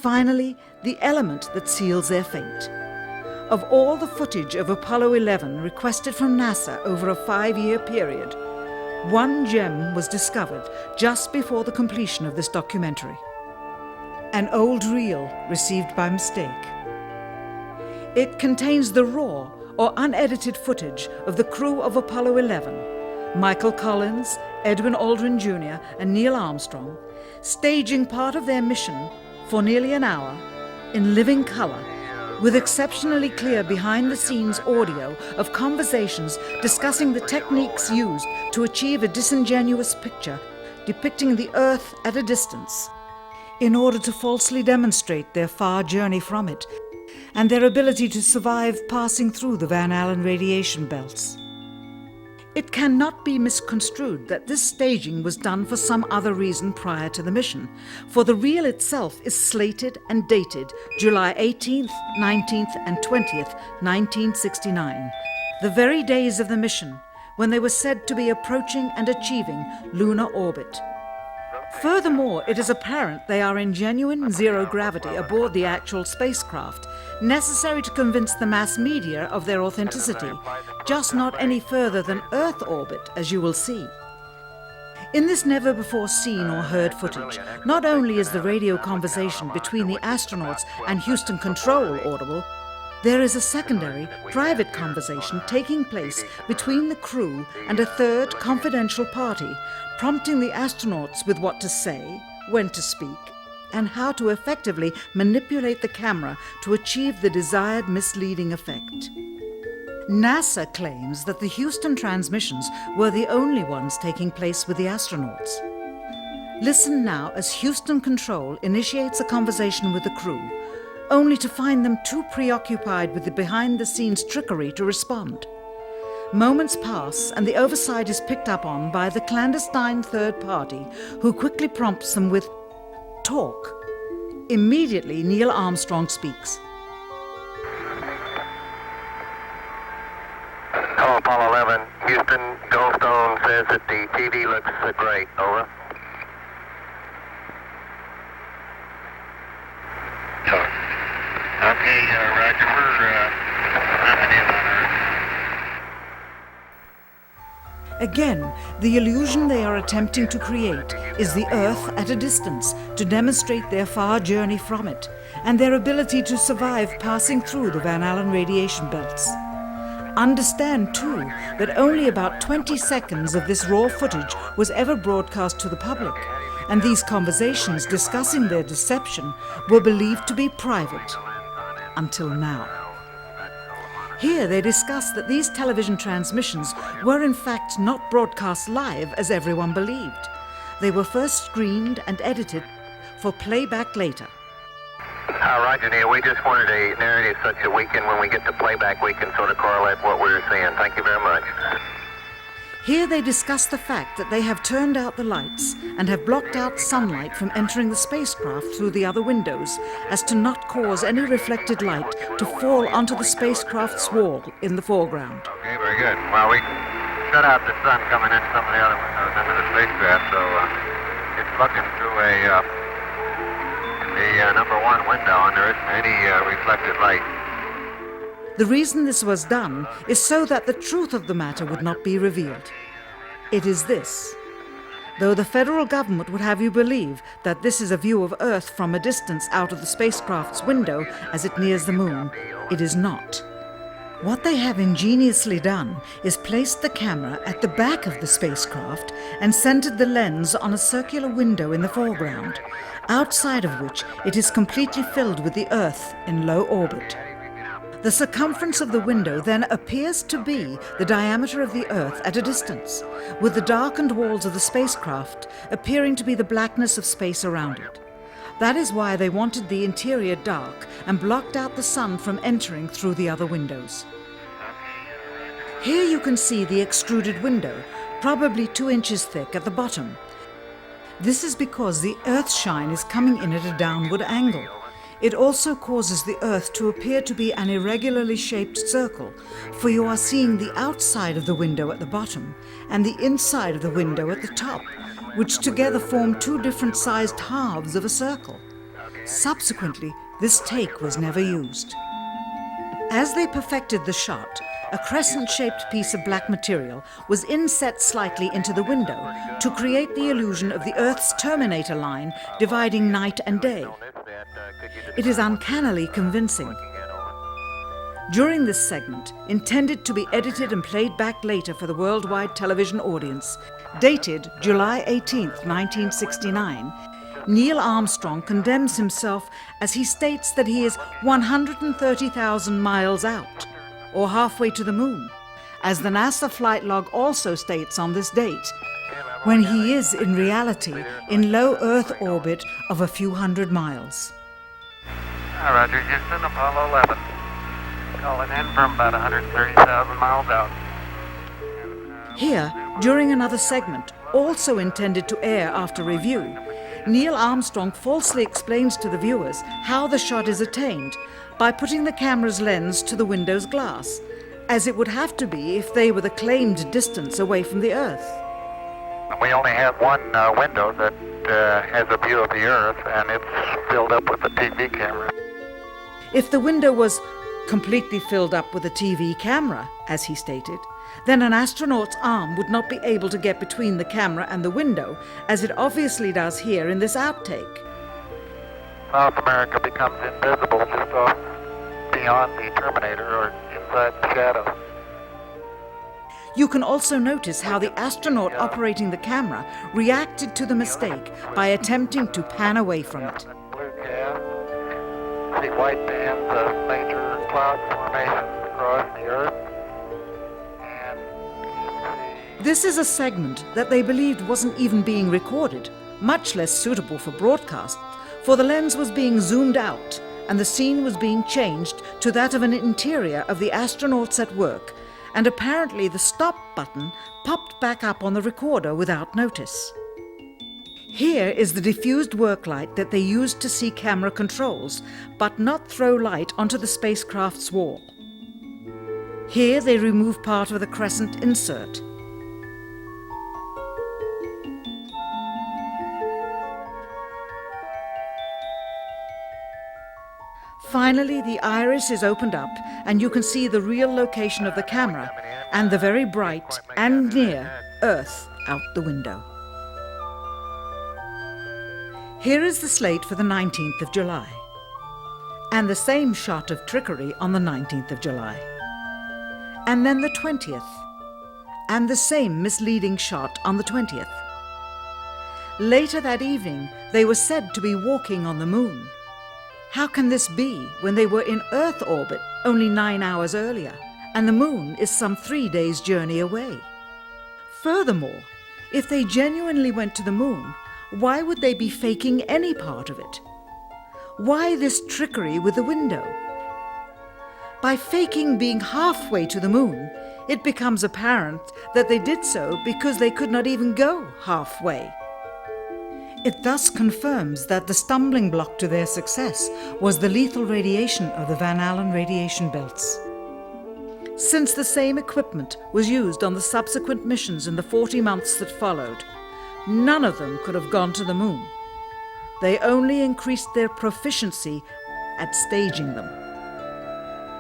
Finally, the element that seals their fate. Of all the footage of Apollo 11 requested from NASA over a 5-year period, one gem was discovered just before the completion of this documentary. An old reel received by mistake. It contains the raw or unedited footage of the crew of Apollo 11, Michael Collins, Edwin Aldrin Jr. and Neil Armstrong, staging part of their mission for nearly an hour in living color, with exceptionally clear behind-the-scenes audio of conversations discussing the techniques used to achieve a disingenuous picture depicting the Earth at a distance, in order to falsely demonstrate their far journey from it and their ability to survive passing through the Van Allen radiation belts. It cannot be misconstrued that this staging was done for some other reason prior to the mission, for the reel itself is slated and dated July 18th, 19th and 20th, 1969, the very days of the mission when they were said to be approaching and achieving lunar orbit. Furthermore, it is apparent they are in genuine zero gravity aboard the actual spacecraft, necessary to convince the mass media of their authenticity, just not any further than Earth orbit, as you will see. In this never-before-seen or heard footage, not only is the radio conversation between the astronauts and Houston Control audible, there is a secondary, private conversation taking place between the crew and a third confidential party, prompting the astronauts with what to say, when to speak, and how to effectively manipulate the camera to achieve the desired misleading effect. NASA claims that the Houston transmissions were the only ones taking place with the astronauts. Listen now as Houston Control initiates a conversation with the crew, only to find them too preoccupied with the behind-the-scenes trickery to respond. Moments pass and the oversight is picked up on by the clandestine third party, who quickly prompts them with, "Talk." Immediately, Neil Armstrong speaks. Hello, Apollo 11. Houston, Goldstone says that the TV looks great. Over. Okay, Roger. We're ramping in on Earth. Again, the illusion they are attempting to create is the Earth at a distance to demonstrate their far journey from it and their ability to survive passing through the Van Allen radiation belts. Understand, too, that only about 20 seconds of this raw footage was ever broadcast to the public, and these conversations discussing their deception were believed to be private. Until now. Here they discuss that these television transmissions were in fact not broadcast live as everyone believed. They were first screened and edited for playback later. Roger, Neil, we just wanted a narrative such that we can, when we get to playback, we can sort of correlate what we're seeing. Thank you very much. Here they discuss the fact that they have turned out the lights and have blocked out sunlight from entering the spacecraft through the other windows, as to not cause any reflected light to fall onto the spacecraft's wall in the foreground. Okay, very good. Well, we shut out the sun coming in some of the other windows into the spacecraft, so it's looking through the number one window, and there isn't any reflected light. The reason this was done is so that the truth of the matter would not be revealed. It is this. Though the federal government would have you believe that this is a view of Earth from a distance out of the spacecraft's window as it nears the moon, it is not. What they have ingeniously done is placed the camera at the back of the spacecraft and centered the lens on a circular window in the foreground, outside of which it is completely filled with the Earth in low orbit. The circumference of the window then appears to be the diameter of the Earth at a distance, with the darkened walls of the spacecraft appearing to be the blackness of space around it. That is why they wanted the interior dark and blocked out the sun from entering through the other windows. Here you can see the extruded window, probably 2 inches thick at the bottom. This is because the Earth's shine is coming in at a downward angle. It also causes the Earth to appear to be an irregularly shaped circle, for you are seeing the outside of the window at the bottom and the inside of the window at the top, which together form 2 different sized halves of a circle. Subsequently, this take was never used. As they perfected the shot, a crescent-shaped piece of black material was inset slightly into the window to create the illusion of the Earth's terminator line dividing night and day. It is uncannily convincing. During this segment, intended to be edited and played back later for the worldwide television audience, dated July 18, 1969, Neil Armstrong condemns himself as he states that he is 130,000 miles out, or halfway to the moon, as the NASA flight log also states on this date, when he is in reality in low Earth orbit of a few hundred miles. Roger, Houston, Apollo 11. Calling in from about 130,000 miles out. Here, during another segment, also intended to air after review, Neil Armstrong falsely explains to the viewers how the shot is attained by putting the camera's lens to the window's glass, as it would have to be if they were the claimed distance away from the Earth. We only have one window that has a view of the Earth, and it's filled up with a TV camera. If the window was completely filled up with a TV camera, as he stated, then an astronaut's arm would not be able to get between the camera and the window, as it obviously does here in this outtake. South America becomes invisible just off beyond the Terminator or inside the shadow. You can also notice how the astronaut operating the camera reacted to the mistake by attempting to pan away from it. Blue cast. See white bands of major cloud formations across the Earth. This is a segment that they believed wasn't even being recorded, much less suitable for broadcast, for the lens was being zoomed out and the scene was being changed to that of an interior of the astronauts at work, and apparently the stop button popped back up on the recorder without notice. Here is the diffused work light that they used to see camera controls, but not throw light onto the spacecraft's wall. Here they remove part of the crescent insert. Finally, the iris is opened up and you can see the real location of the camera and the very bright and near Earth out the window. Here is the slate for the 19th of July, and the same shot of trickery on the 19th of July, and then the 20th, and the same misleading shot on the 20th. Later that evening, they were said to be walking on the moon. How can this be when they were in Earth orbit only 9 hours earlier, and the moon is some 3 days' journey away? Furthermore, if they genuinely went to the moon, why would they be faking any part of it? Why this trickery with the window? By faking being halfway to the moon, it becomes apparent that they did so because they could not even go halfway. It thus confirms that the stumbling block to their success was the lethal radiation of the Van Allen radiation belts. Since the same equipment was used on the subsequent missions in the 40 months that followed, none of them could have gone to the moon. They only increased their proficiency at staging them.